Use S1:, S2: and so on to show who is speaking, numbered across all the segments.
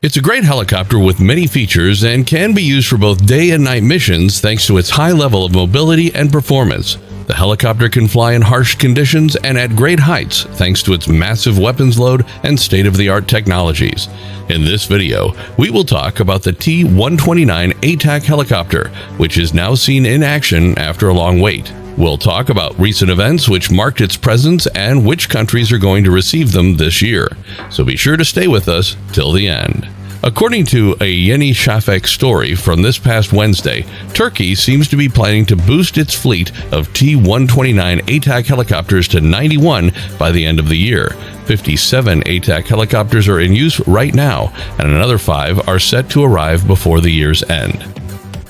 S1: It's a great helicopter with many features and can be used for both day and night missions thanks to its high level of mobility and performance. The helicopter can fly in harsh conditions and at great heights thanks to its massive weapons load and state-of-the-art technologies. In this video, we will talk about the T129 ATAK helicopter, which is now seen in action after a long wait. We'll talk about recent events which marked its presence and which countries are going to receive them this year. So be sure to stay with us till the end. According to a Yeni Shafak story from this past Wednesday, Turkey seems to be planning to boost its fleet of T129 ATAK helicopters to 91 by the end of the year. 57 ATAK helicopters are in use right now, and another 5 are set to arrive before the year's end.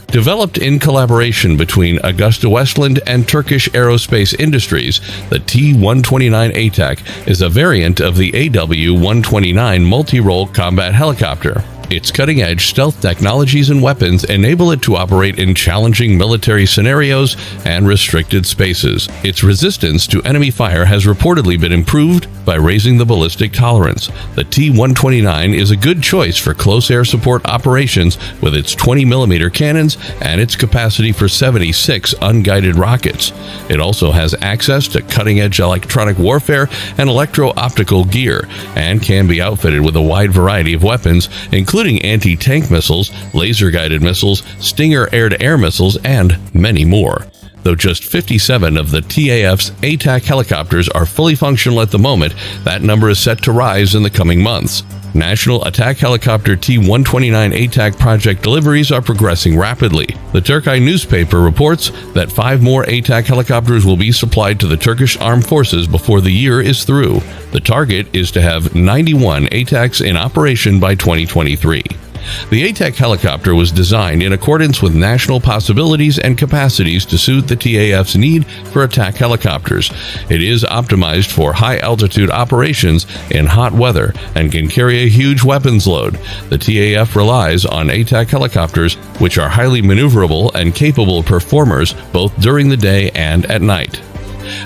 S1: Developed in collaboration between AgustaWestland and Turkish aerospace industries, the T129 ATAK is a variant of the AW129 Multirole combat helicopter. Its cutting-edge stealth technologies and weapons enable it to operate in challenging military scenarios and restricted spaces. Its resistance to enemy fire has reportedly been improved by raising the ballistic tolerance. The T129 is a good choice for close air support operations with its 20mm cannons and its capacity for 76 unguided rockets. It also has access to cutting-edge electronic warfare and electro-optical gear and can be outfitted with a wide variety of weapons, including anti-tank missiles, laser-guided missiles, Stinger air-to-air missiles, and many more. Though just 57 of the TAF's ATAK helicopters are fully functional at the moment, that number is set to rise in the coming months. National attack helicopter T129 ATAK project deliveries are progressing rapidly. The Turkish newspaper reports that 5 more ATAK helicopters will be supplied to the Turkish armed forces before the year is through. The target is to have 91 ATAKs in operation by 2023. The ATAK helicopter was designed in accordance with national possibilities and capacities to suit the TAF's need for attack helicopters. It is optimized for high-altitude operations in hot weather and can carry a huge weapons load. The TAF relies on ATAK helicopters, which are highly maneuverable and capable performers both during the day and at night.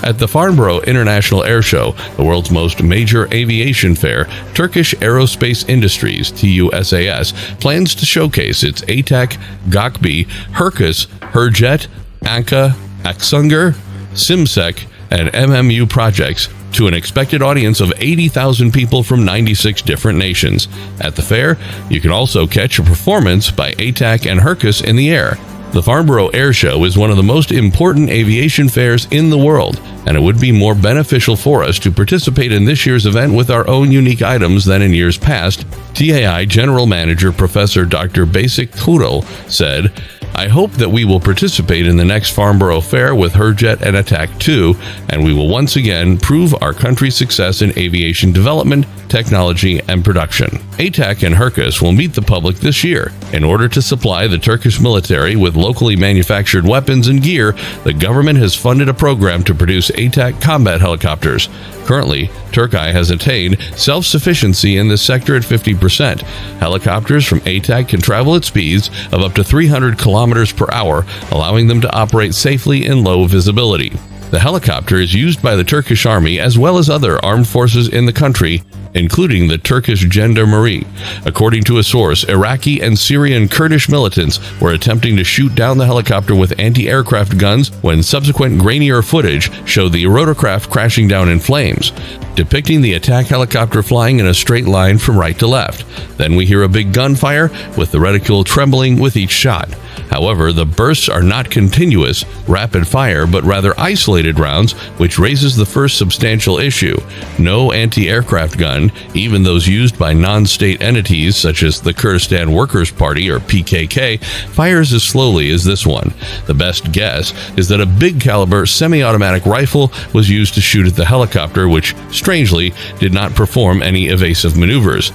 S1: At the Farnborough International Airshow, the world's most major aviation fair, Turkish Aerospace Industries (TUSAS) plans to showcase its ATAK, Gokbi, Herkes, Hürjet, Anka, Aksunger, Simsek, and MMU projects to an expected audience of 80,000 people from 96 different nations. At the fair, you can also catch a performance by ATAK and Herkes in the air. The Farnborough Air Show is one of the most important aviation fairs in the world, and it would be more beneficial for us to participate in this year's event with our own unique items than in years past, TAI General Manager Professor Dr. Basic Turul said. I hope that we will participate in the next Farnborough Fair with Hürjet and ATAK 2, and we will once again prove our country's success in aviation development, technology, and production. ATAK and Herkes will meet the public this year. In order to supply the Turkish military with locally manufactured weapons and gear, the government has funded a program to produce ATAK combat helicopters. Currently, Turkey has attained self-sufficiency in this sector at 50%. Helicopters from ATAK can travel at speeds of up to 300 kilometers per hour, allowing them to operate safely in low visibility. The helicopter is used by the Turkish Army as well as other armed forces in the country, including the Turkish Gendarmerie. According to a source, Iraqi and Syrian Kurdish militants were attempting to shoot down the helicopter with anti-aircraft guns when subsequent grainier footage showed the rotorcraft crashing down in flames, depicting the attack helicopter flying in a straight line from right to left. Then we hear a big gunfire, with the reticule trembling with each shot. However, the bursts are not continuous, rapid fire, but rather isolated rounds, which raises the first substantial issue. No anti-aircraft gun, even those used by non-state entities such as the Kurdistan Workers' Party or PKK, fires as slowly as this one. The best guess is that a big caliber semi-automatic rifle was used to shoot at the helicopter, which, strangely, did not perform any evasive maneuvers.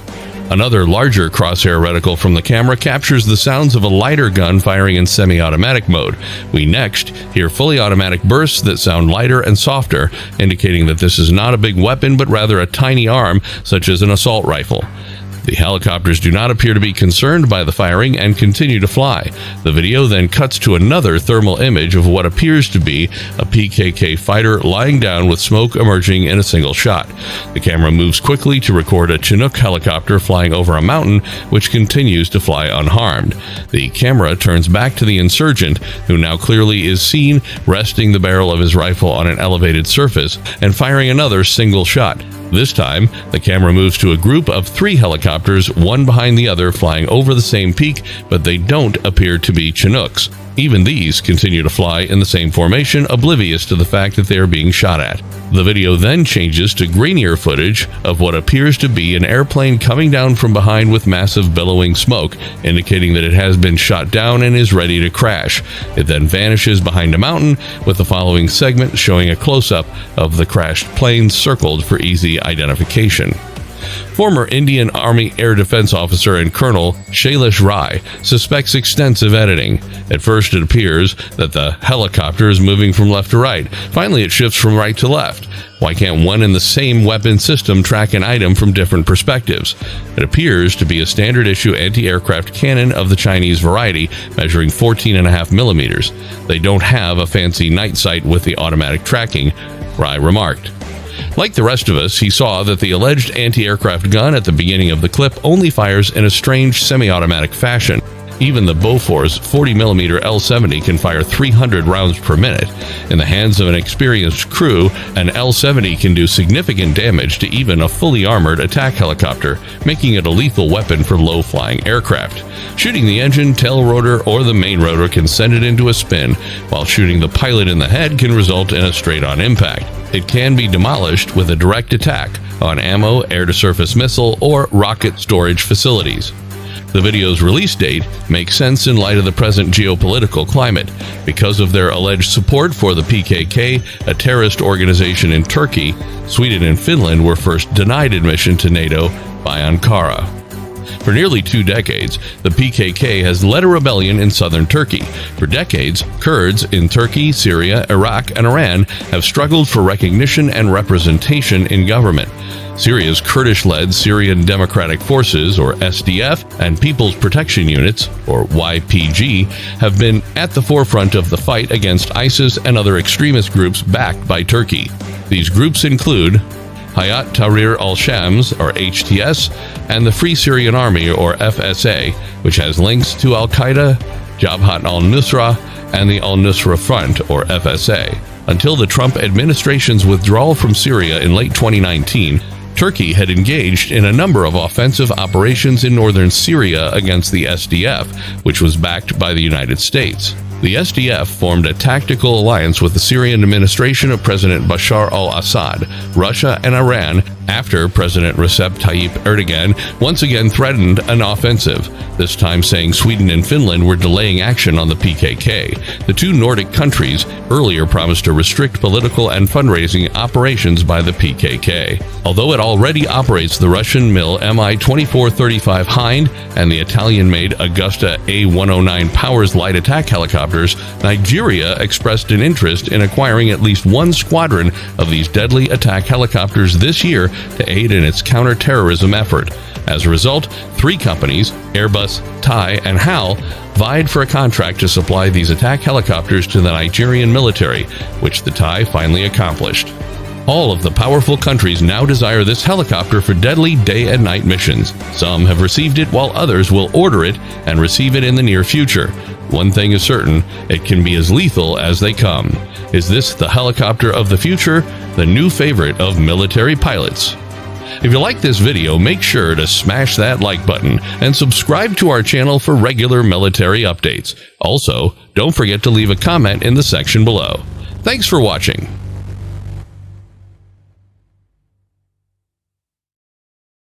S1: Another larger crosshair reticle from the camera captures the sounds of a lighter gun firing in semi-automatic mode. We next hear fully automatic bursts that sound lighter and softer, indicating that this is not a big weapon but rather a tiny arm, such as an assault rifle. The helicopters do not appear to be concerned by the firing and continue to fly. The video then cuts to another thermal image of what appears to be a PKK fighter lying down with smoke emerging in a single shot. The camera moves quickly to record a Chinook helicopter flying over a mountain, which continues to fly unharmed. The camera turns back to the insurgent, who now clearly is seen resting the barrel of his rifle on an elevated surface and firing another single shot. This time, the camera moves to a group of 3 helicopters, one behind the other, flying over the same peak, but they don't appear to be Chinooks. Even these continue to fly in the same formation, oblivious to the fact that they are being shot at. The video then changes to grainier footage of what appears to be an airplane coming down from behind with massive billowing smoke, indicating that it has been shot down and is ready to crash. It then vanishes behind a mountain, with the following segment showing a close-up of the crashed plane circled for easy identification. Former Indian Army Air Defense Officer and Colonel Shailesh Rai suspects extensive editing. At first it appears that the helicopter is moving from left to right. Finally it shifts from right to left. Why can't one and the same weapon system track an item from different perspectives? It appears to be a standard issue anti-aircraft cannon of the Chinese variety, measuring 14.5 millimeters. They don't have a fancy night sight with the automatic tracking, Rai remarked. Like the rest of us, he saw that the alleged anti-aircraft gun at the beginning of the clip only fires in a strange semi-automatic fashion. Even the Bofors 40mm L-70 can fire 300 rounds per minute. In the hands of an experienced crew, an L-70 can do significant damage to even a fully armored attack helicopter, making it a lethal weapon for low-flying aircraft. Shooting the engine, tail rotor, or the main rotor can send it into a spin, while shooting the pilot in the head can result in a straight-on impact. It can be demolished with a direct attack on ammo, air-to-surface missile, or rocket storage facilities. The video's release date makes sense in light of the present geopolitical climate. Because of their alleged support for the PKK, a terrorist organization in Turkey, Sweden and Finland were first denied admission to NATO by Ankara. For nearly 2 decades, the PKK has led a rebellion in southern Turkey. For decades, Kurds in Turkey, Syria, Iraq, and Iran have struggled for recognition and representation in government. Syria's Kurdish-led Syrian Democratic Forces, or SDF, and People's Protection Units, or YPG, have been at the forefront of the fight against ISIS and other extremist groups backed by Turkey. These groups include Hayat Tahrir al-Shams, or HTS, and the Free Syrian Army, or FSA, which has links to Al-Qaeda, Jabhat al-Nusra, and the Al-Nusra Front, or FSA. Until the Trump administration's withdrawal from Syria in late 2019, Turkey had engaged in a number of offensive operations in northern Syria against the SDF, which was backed by the United States. The SDF formed a tactical alliance with the Syrian administration of President Bashar al-Assad, Russia, and Iran after President Recep Tayyip Erdogan once again threatened an offensive, this time saying Sweden and Finland were delaying action on the PKK. The 2 Nordic countries earlier promised to restrict political and fundraising operations by the PKK. Although it already operates the Russian MiL Mi-2435 Hind and the Italian-made Augusta A109 Powers light attack helicopters, Nigeria expressed an interest in acquiring at least 1 squadron of these deadly attack helicopters this year to aid in its counter-terrorism effort. As a result, 3 companies, Airbus, Thai, and HAL, vied for a contract to supply these attack helicopters to the Nigerian military, which the Thai finally accomplished. All of the powerful countries now desire this helicopter for deadly day and night missions. Some have received it, while others will order it and receive it in the near future. One thing is certain, it can be as lethal as they come. Is this the helicopter of the future, the new favorite of military pilots? If you like this video, make sure to smash that like button and subscribe to our channel for regular military updates. Also, don't forget to leave a comment in the section below. Thanks for watching.